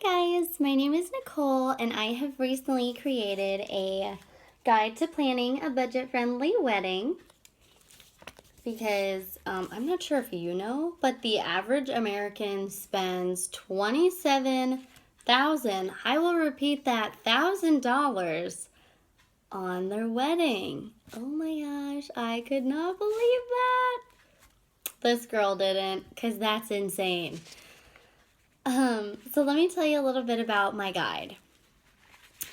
Hi guys, my name is Nicole and I have recently created a guide to planning a budget-friendly wedding because I'm not sure if you know, but the average American spends $27,000, I will repeat that, $1,000 on their wedding. Oh my gosh, I could not believe that. This girl didn't, because that's insane. So let me tell you a little bit about my guide.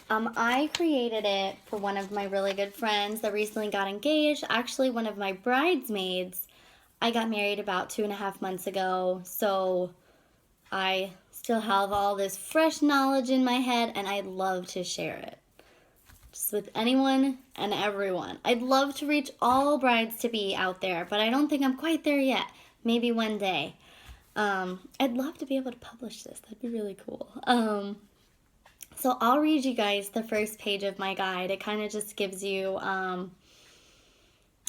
I created it for one of my really good friends that recently got engaged. Actually, one of my bridesmaids. I got married about 2.5 months ago, so I still have all this fresh knowledge in my head, and I'd love to share it just with anyone and everyone. I'd love to reach all brides-to-be out there, but I don't think I'm quite there yet. Maybe one day. I'd love to be able to publish this. That'd be really cool. So I'll read you guys the first page of my guide. It kind of just gives you a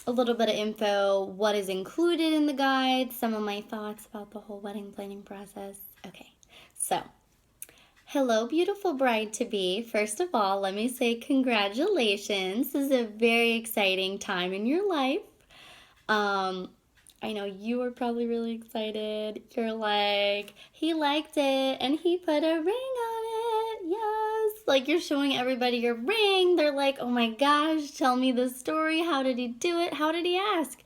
little bit of info, what is included in the guide, some of my thoughts about the whole wedding planning process. Okay, so hello, beautiful bride-to-be. First of all, let me say congratulations. This is a very exciting time in your life. I know you are probably really excited. You're like, he liked it and he put a ring on it. Yes. Like you're showing everybody your ring. They're like, oh my gosh, tell me the story. How did he do it? How did he ask?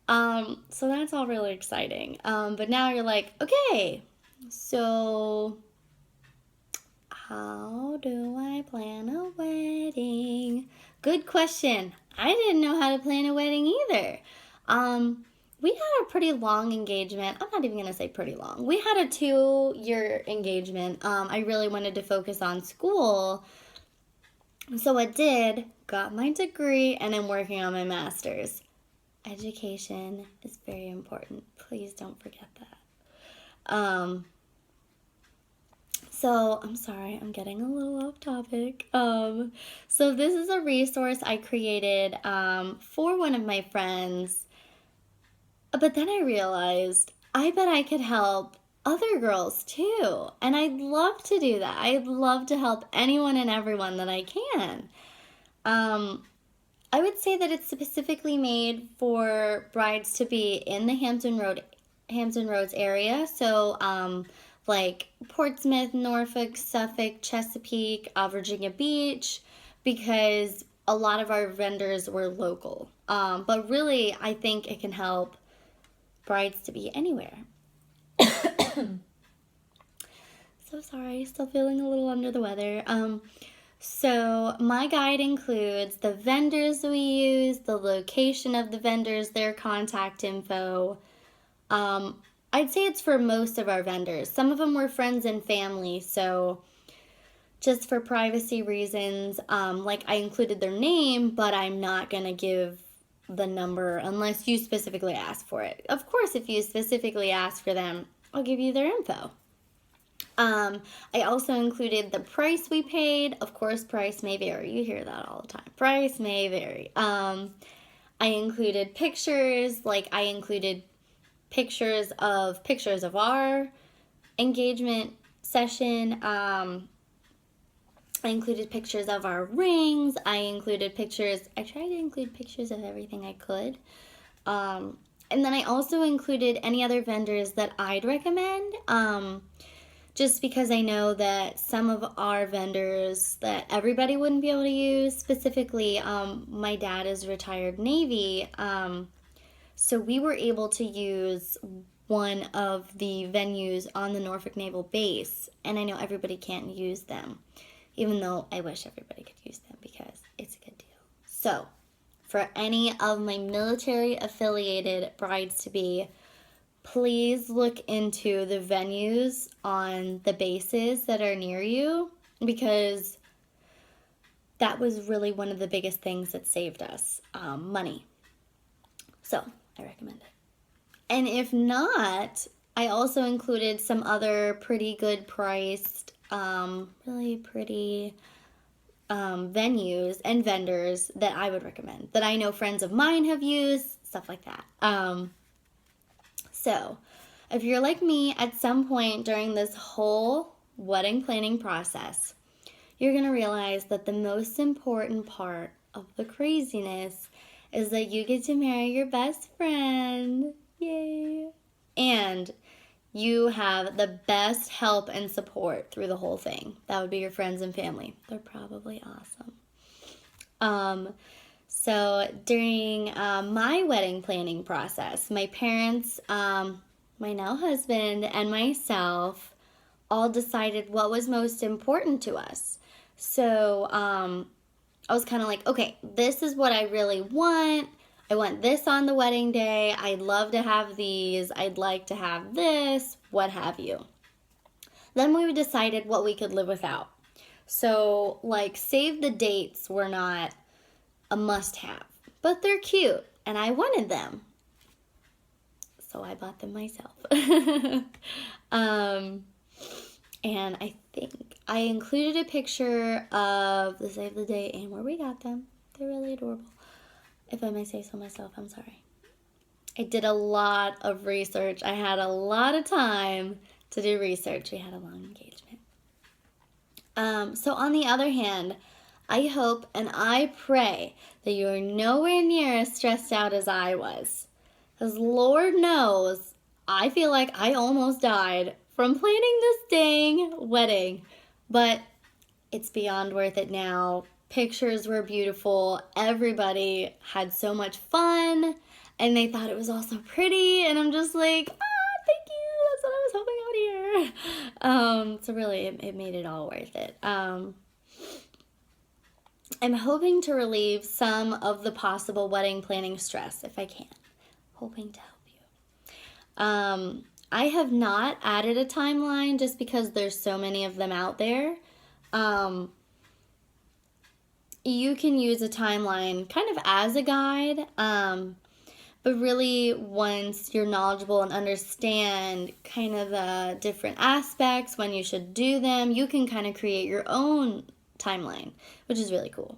So that's all really exciting. But now you're like, okay, so how do I plan a wedding? Good question. I didn't know how to plan a wedding either. We had a pretty long engagement. I'm not even going to say pretty long. We had a 2-year engagement. I really wanted to focus on school. So I did, got my degree, and I'm working on my master's. Education is very important. Please don't forget that. So I'm sorry, I'm getting a little off topic. So this is a resource I created for one of my friends. But then I realized, I bet I could help other girls too. And I'd love to do that. I'd love to help anyone and everyone that I can. I would say that it's specifically made for brides to be in the Hampton Roads area. So, like Portsmouth, Norfolk, Suffolk, Chesapeake, Virginia Beach, because a lot of our vendors were local. But really, I think it can help brides to be anywhere. So sorry, still feeling a little under the weather. So my guide includes the vendors we use, the location of the vendors, their contact info. I'd say it's for most of our vendors. Some of them were friends and family, so just for privacy reasons, like I included their name, but I'm not gonna give the number unless you specifically ask for it. Of course, if you specifically ask for them, I'll give you their info. I also included the price we paid. Of course, price may vary. You hear that all the time. Price may vary. I included pictures, like I included pictures of our engagement session. I included pictures of our rings. I tried to include pictures of everything I could. And then I also included any other vendors that I'd recommend. Just because I know that some of our vendors that everybody wouldn't be able to use, specifically my dad is retired Navy, so we were able to use one of the venues on the Norfolk Naval Base, and I know everybody can't use them, even though I wish everybody could use them because it's a good deal. So, for any of my military-affiliated brides-to-be, please look into the venues on the bases that are near you because that was really one of the biggest things that saved us, money. So, I recommend it. And if not, I also included some other pretty good priced, really pretty venues and vendors that I would recommend, that I know friends of mine have used, stuff like that. So, if you're like me, at some point during this whole wedding planning process, you're going to realize that the most important part of the craziness is that you get to marry your best friend. Yay! And you have the best help and support through the whole thing. That would be your friends and family. They're probably awesome. So during my wedding planning process, my parents, my now husband, and myself all decided what was most important to us. So I was kind of like, okay, this is what I really want. I want this on the wedding day. I'd love to have these. I'd like to have this, what have you. Then we decided what we could live without. So, like, save the dates were not a must-have, but they're cute, and I wanted them. So I bought them myself. And I think I included a picture of the save the date and where we got them. They're really adorable. If I may say so myself, I'm sorry. I did a lot of research. I had a lot of time to do research. We had a long engagement. So on the other hand, I hope and I pray that you are nowhere near as stressed out as I was. Because Lord knows, I feel like I almost died from planning this dang wedding. But it's beyond worth it now. Pictures were beautiful. Everybody had so much fun. And they thought it was all so pretty. And I'm just like, thank you. That's what I was hoping out here. So really, it made it all worth it. I'm hoping to relieve some of the possible wedding planning stress if I can. Hoping to help you. I have not added a timeline just because there's so many of them out there. You can use a timeline kind of as a guide, but really once you're knowledgeable and understand kind of the different aspects, when you should do them, you can kind of create your own timeline, which is really cool.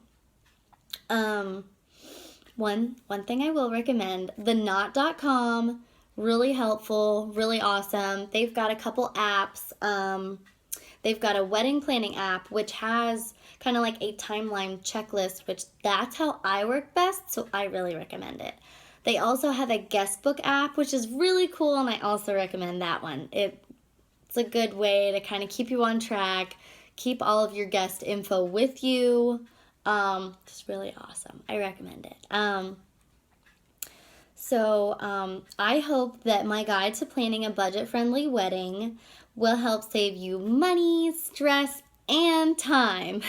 One thing I will recommend, theknot.com, really helpful, really awesome. They've got a couple apps. They've got a wedding planning app, which has kind of like a timeline checklist, which that's how I work best, so I really recommend it. They also have a guest book app, which is really cool, and I also recommend that one. It's a good way to kind of keep you on track, keep all of your guest info with you. It's really awesome. I recommend it. So I hope that my guide to planning a budget-friendly wedding will help save you money, stress, and time.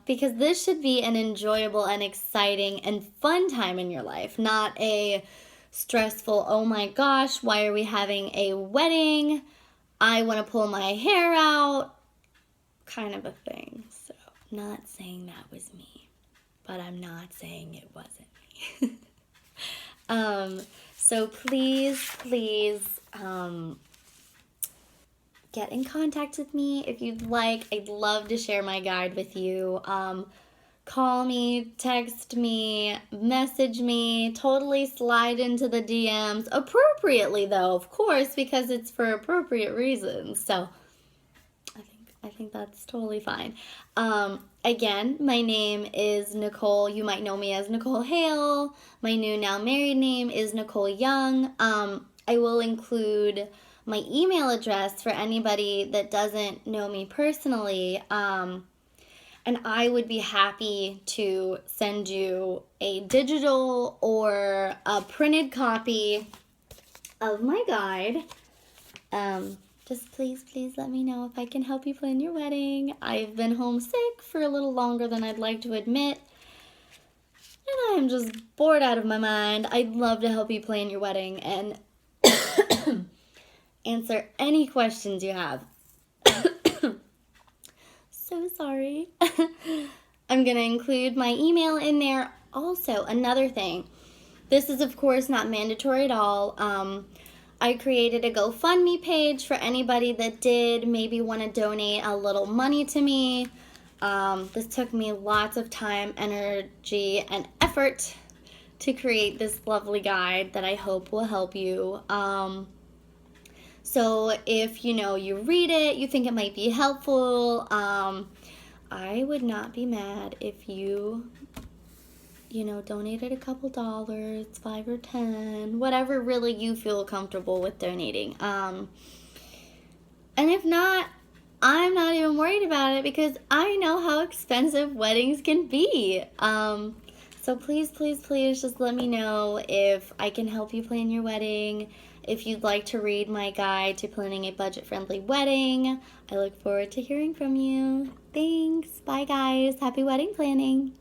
Because this should be an enjoyable and exciting and fun time in your life, not a stressful, oh my gosh, why are we having a wedding? I want to pull my hair out kind of a thing. So, not saying that was me, but I'm not saying it wasn't me. So please, get in contact with me if you'd like. I'd love to share my guide with you. Call me, text me, message me, totally slide into the DMs. Appropriately though, of course, because it's for appropriate reasons. So I think that's totally fine. Again, my name is Nicole. You might know me as Nicole Hale. My new now married name is Nicole Young. I will include my email address for anybody that doesn't know me personally. And I would be happy to send you a digital or a printed copy of my guide. Just please let me know if I can help you plan your wedding. I've been homesick for a little longer than I'd like to admit. And I'm just bored out of my mind. I'd love to help you plan your wedding and answer any questions you have. So sorry. I'm going to include my email in there. Also, another thing. This is, of course, not mandatory at all. I created a GoFundMe page for anybody that did maybe want to donate a little money to me. This took me lots of time, energy, and effort to create this lovely guide that I hope will help you. So if you read it, you think it might be helpful, I would not be mad if you donated a couple dollars, 5 or 10, whatever really you feel comfortable with donating. And if not, I'm not even worried about it because I know how expensive weddings can be. So please, please, please just let me know if I can help you plan your wedding. If you'd like to read my guide to planning a budget-friendly wedding, I look forward to hearing from you. Thanks. Bye, guys. Happy wedding planning.